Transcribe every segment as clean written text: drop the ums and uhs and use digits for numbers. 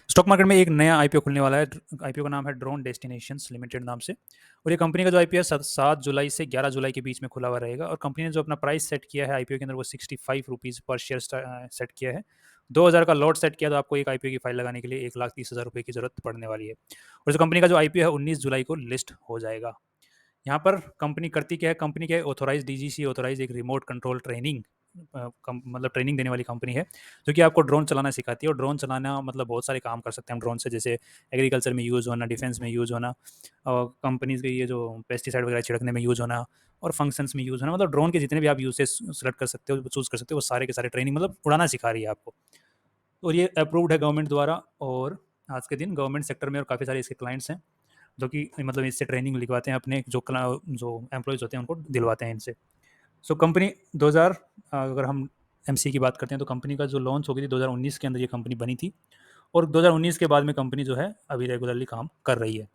Stock market में एक नया आईपीओ खुलने वाला है। आईपीओ का नाम है ड्रोन डेस्टिनेशंस लिमिटेड नाम से। और ये कंपनी का जो आईपीओ है 7 जुलाई से 11 जुलाई के बीच में खुला हुआ रहेगा। और कंपनी ने जो अपना प्राइस सेट किया है आईपीओ के अंदर वो 65 रुपीज़ पर शेयर सेट किया है। 2,000 का लॉट सेट किया तो आपको एक आईपीओ की फाइल लगाने के लिए 1,30,000 रुपये की जरूरत पड़ने वाली है। और जो कंपनी का जो आईपीओ है 19 जुलाई को लिस्ट हो जाएगा। यहाँ पर कंपनी करती क्या है, कंपनी क्या है, ऑथोराइज डीजीसी ऑथोराइज एक रिमोट कंट्रोल ट्रेनिंग मतलब ट्रेनिंग देने वाली कंपनी है, जो कि आपको ड्रोन चलाना सिखाती है। और ड्रोन चलाना मतलब बहुत सारे काम कर सकते हैं हम ड्रोन से, जैसे एग्रीकल्चर में यूज़ होना, डिफेंस में यूज़ होना, और कंपनीज के ये जो पेस्टिसाइड वगैरह छिड़कने में यूज़ होना, और फंक्शंस में यूज़ होना। मतलब ड्रोन के जितने भी आप यूसेज सेलेक्ट कर सकते हो, चूज़ कर सकते हो, वो सारे के सारे ट्रेनिंग मतलब उड़ाना सिखा रही है आपको। और ये अप्रूव्ड है गवर्नमेंट द्वारा। और आज के दिन गवर्नमेंट सेक्टर में और काफ़ी सारे इसके क्लाइंट्स हैं जो कि मतलब इससे ट्रेनिंग लिखवाते हैं, अपने जो एम्प्लॉयज़ होते हैं उनको दिलवाते हैं इनसे। सो कंपनी 2000 अगर हम एमसी की बात करते हैं तो कंपनी का जो लॉन्च हो गई थी 2019 के अंदर ये कंपनी बनी थी। और 2019 के बाद में कंपनी जो है अभी रेगुलरली काम कर रही है।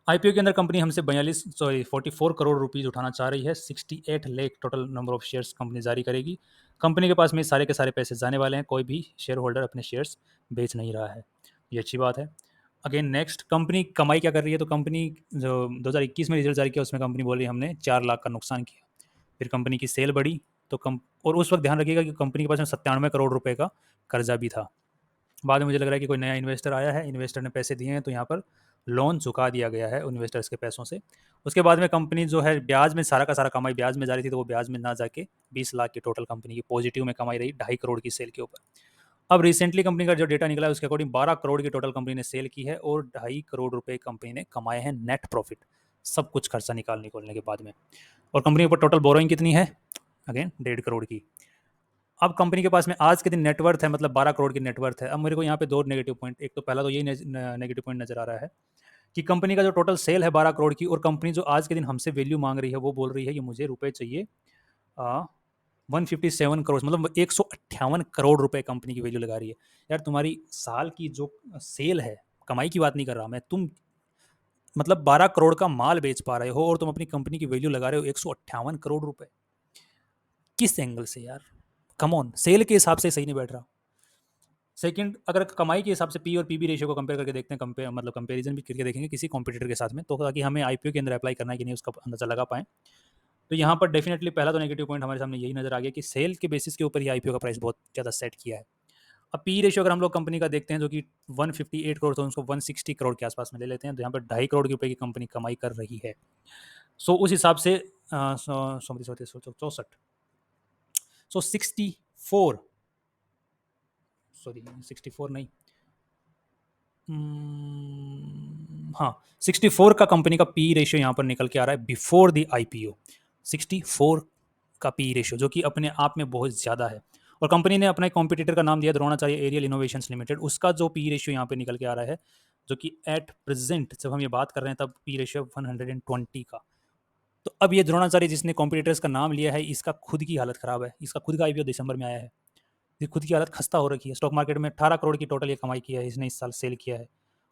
आईपीओ के अंदर कंपनी हमसे 44 करोड़ रुपीज़ उठाना चाह रही है। 68 lakh total number of shares company जारी करेगी। कंपनी के पास में सारे के सारे पैसे जाने वाले हैं, कोई भी शेयर होल्डर अपने शेयर्स बेच नहीं रहा है। ये अच्छी बात है। अगेन नेक्स्ट, कंपनी कमाई क्या कर रही है, तो कंपनी जो 2021 में रिजल्ट जारी किया उसमें कंपनी बोल रही है हमने 4 लाख का नुकसान किया। फिर कंपनी की सेल बढ़ी तो कम, और उस वक्त ध्यान रखिएगा कि कंपनी के पास में 97 करोड़ रुपए का कर्जा भी था। बाद में मुझे लग रहा है कि कोई नया इन्वेस्टर आया है, इन्वेस्टर ने पैसे दिए हैं तो यहाँ पर लोन चुका दिया गया है इन्वेस्टर्स के पैसों से। उसके बाद में कंपनी जो है ब्याज में सारा का सारा कमाई ब्याज में जा रही थी, तो वो ब्याज में ना जाके 20 लाख की टोटल कंपनी की पॉजिटिव में कमाई रही 2.5 करोड़ की सेल के ऊपर। अब रिसेंटली कंपनी का जो डेटा निकला है उसके अकॉर्डिंग 12 करोड़ की टोटल कंपनी ने सेल की है और 2.5 करोड़ रुपए कंपनी ने कमाए हैं नेट प्रॉफिट, सब कुछ खर्चा निकालने के बाद में। और कंपनी के ऊपर टोटल बोरोइंग कितनी है, अगेन 1.5 करोड़ की। अब कंपनी के पास में आज के दिन नेटवर्थ है, मतलब 12 करोड़ की नेटवर्थ है। अब मेरे को यहाँ पे दो नेगेटिव पॉइंट, एक तो पहला तो यही नेगेटिव पॉइंट नजर आ रहा है कि कंपनी का जो टोटल सेल है 12 करोड़ की, और कंपनी जो आज के दिन हमसे वैल्यू मांग रही है वो बोल रही है कि मुझे रुपए चाहिए 157 करोड़, मतलब 158 करोड़ रुपए कंपनी की वैल्यू लगा रही है। यार तुम्हारी साल की जो सेल है, कमाई की बात नहीं कर रहा मैं, तुम मतलब 12 करोड़ का माल बेच पा रहे हो और तुम अपनी कंपनी की वैल्यू लगा रहे हो 158 करोड़ रुपए। किस एंगल से यार, कम ऑन, सेल के हिसाब से सही नहीं बैठ रहा। सेकंड, अगर कमाई के हिसाब से पी और पीबी रेशियो को कंपेयर करके देखते हैं, कंपेयर मतलब कंपैरिजन भी करके देखेंगे किसी कॉम्पिटिटर के साथ में, तो ताकि हमें आईपीओ के अंदर अप्लाई करना है कि नहीं उसका अंदाजा लगा पाएँ। तो यहाँ पर डेफिनेटली पहला तो नेगेटिव पॉइंट हमारे सामने यही नजर आ गया कि सेल के बेसिस के ऊपर ही आईपीओ का प्राइस बहुत ज़्यादा सेट किया है। अब पी रेशियो अगर हम लोग कंपनी का देखते हैं जो कि 158 करोड़, तो उसको 160 करोड़ के आसपास में ले लेते हैं, तो यहाँ पर 2.5 करोड़ रुपए की कंपनी कमाई कर रही है। सो उस हिसाब से 64, सॉरी 64 नहीं, हाँ 64 का कंपनी का पी रेशियो यहाँ पर निकल के आ रहा है बिफोर द आईपीओ। 64 का पी रेशियो जो कि अपने आप में बहुत ज़्यादा है। और कंपनी ने अपना कॉम्पिटिटर का नाम दिया द्रोणाचार्य एरियल इनोवेशंस लिमिटेड, उसका जो पी रेशियो यहाँ पे निकल के आ रहा है, जो कि एट प्रेजेंट जब हम ये बात कर रहे हैं तब पी रेशियो 120 का। तो अब ये द्रोणाचार्य जिसने कॉम्पिटिटर्स का नाम लिया है, इसका खुद की हालत खराब है। इसका खुद का आईपीओ दिसंबर में आया है, ये खुद की हालत खस्ता हो रखी है। स्टॉक मार्केट में 18 करोड़ की टोटल ये कमाई किया है इसने, इस साल सेल किया है।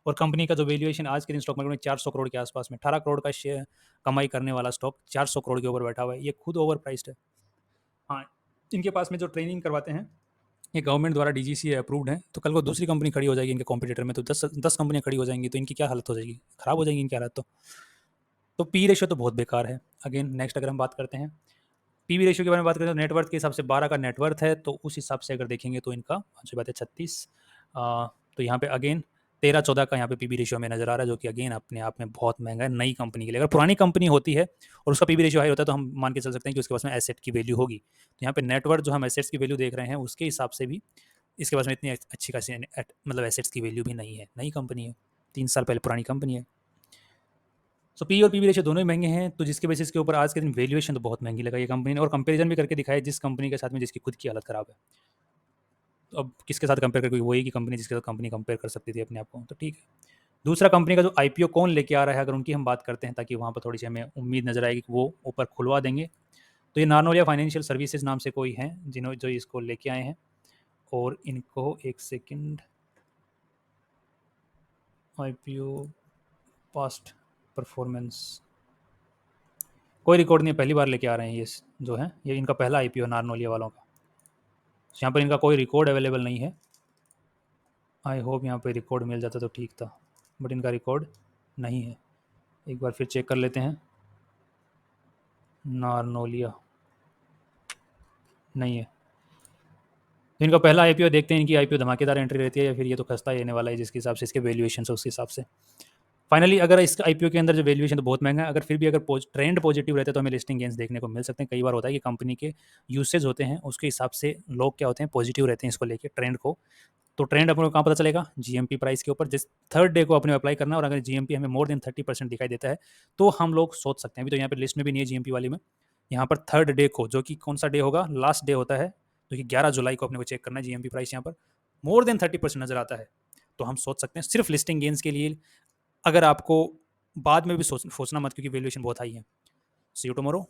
और कंपनी का जो वैल्यूएशन आज के दिन स्टॉक मार्केट में 400 करोड़ के आसपास में, 18 करोड़ का शेयर कमाई करने वाला स्टॉक 400 करोड़ के ऊपर बैठा हुआ है, ये खुद ओवर प्राइस्ड है। हाँ, इनके पास में जो ट्रेनिंग करवाते हैं ये गवर्नमेंट द्वारा डीजीसी अप्रूव्ड है, तो कल को दूसरी कंपनी खड़ी हो जाएगी इनके कॉम्पिटिटर में, तो 10 कंपनियां खड़ी हो जाएंगी, तो इनकी क्या हालत हो जाएगी, खराब हो जाएगी इनकी हालत। तो पी रेशियो तो बहुत बेकार है। अगेन नेक्स्ट अगर हम बात करते हैं पीवी रेशियो के बारे में, बात करें तो नेटवर्थ के हिसाब से 12 का नेटवर्थ है, तो उस हिसाब से अगर देखेंगे तो इनका अच्छी बात है 36। तो यहाँ पे अगेन 13-14 का यहाँ पे पीवी रेशियो में नजर आ रहा है, जो कि अगेन अपने आप में बहुत महंगा है नई कंपनी के लिए। अगर पुरानी कंपनी होती है और उसका पीवी रेशियो हाई होता है तो हम मान के चल सकते हैं कि उसके पास में एसेट की वैल्यू होगी। तो यहाँ पे नेटवर्थ जो हम एसेट्स की वैल्यू देख रहे हैं उसके हिसाब से भी इसके पास में इतनी अच्छी खासी मतलब एसेट्स की वैल्यू भी नहीं है, नई कंपनी है, 3 साल पहले पुरानी कंपनी है। सो पी और पीवी रेशियो दोनों ही महंगे हैं, तो जिसके बेसिस के ऊपर आज के दिन वैल्यूएशन तो बहुत महंगी लगाई है कंपनी ने, और कंपैरिजन भी करके दिखाया जिस कंपनी के साथ में जिसकी खुद की हालत खराब है। तो अब किसके साथ कंपेयर करके, वही की कंपनी जिसके साथ कंपनी कंपेयर कर सकती थी अपने आप को, तो ठीक है। दूसरा, कंपनी का जो आईपीओ कौन लेके आ रहा है, अगर उनकी हम बात करते हैं ताकि वहाँ पर थोड़ी सी हमें उम्मीद नजर आएगी कि वो ऊपर खुलवा देंगे, तो ये नारनोलिया फाइनेंशियल सर्विसेज नाम से कोई हैं जिन्होंने जो इसको लेके आए हैं। और इनको एक सेकंड, आईपीओ पास्ट परफॉर्मेंस, कोई रिकॉर्ड नहीं है, पहली बार लेके आ रहे हैं ये, जो है ये इनका पहला आईपीओ नारनोलिया वालों का। यहाँ पर इनका कोई रिकॉर्ड अवेलेबल नहीं है। आई होप यहाँ पे रिकॉर्ड मिल जाता तो ठीक था, बट इनका रिकॉर्ड नहीं है। एक बार फिर चेक कर लेते हैं। नारनोलिया नहीं है। तो इनका पहला आईपीओ देखते हैं, इनकी आईपीओ धमाकेदार एंट्री रहती है या फिर ये तो खस्ता ही रहने वाला है, जिसके हिसाब से इसके वैल्यूएशन है उसके हिसाब से। फाइनली अगर इस आईपीओ के अंदर जो वैल्यूएशन तो बहुत महंगा है, अगर फिर भी अगर ट्रेंड पॉजिटिव रहता है तो हमें लिस्टिंग गेंस देखने को मिल सकते हैं। कई बार होता है कि कंपनी के यूसेज होते हैं उसके हिसाब से लोग क्या होते हैं, पॉजिटिव रहते हैं इसको लेके ट्रेंड को। तो ट्रेंड अपने को कहाँ पता चलेगा, जीएमपी प्राइस के ऊपर। जिस थर्ड डे को अपने अप्लाई करना है और अगर जीएमपी हमें मोर देन 30% दिखाई देता है तो हम लोग सोच सकते हैं। अभी तो यहाँ पर लिस्ट में भी नहीं है जीएमपी वाली में, यहाँ पर थर्ड डे को, जो कि कौन सा डे होगा, लास्ट डे होता है, जो कि 11 जुलाई को अपने को चेक करना है। जीएमपी प्राइस यहाँ पर मोर देन 30% नजर आता है तो हम सोच सकते हैं सिर्फ लिस्टिंग गेंस के लिए। अगर आपको बाद में भी सोचना मत, क्योंकि वैल्यूएशन बहुत हाई है। सी यू टुमारो।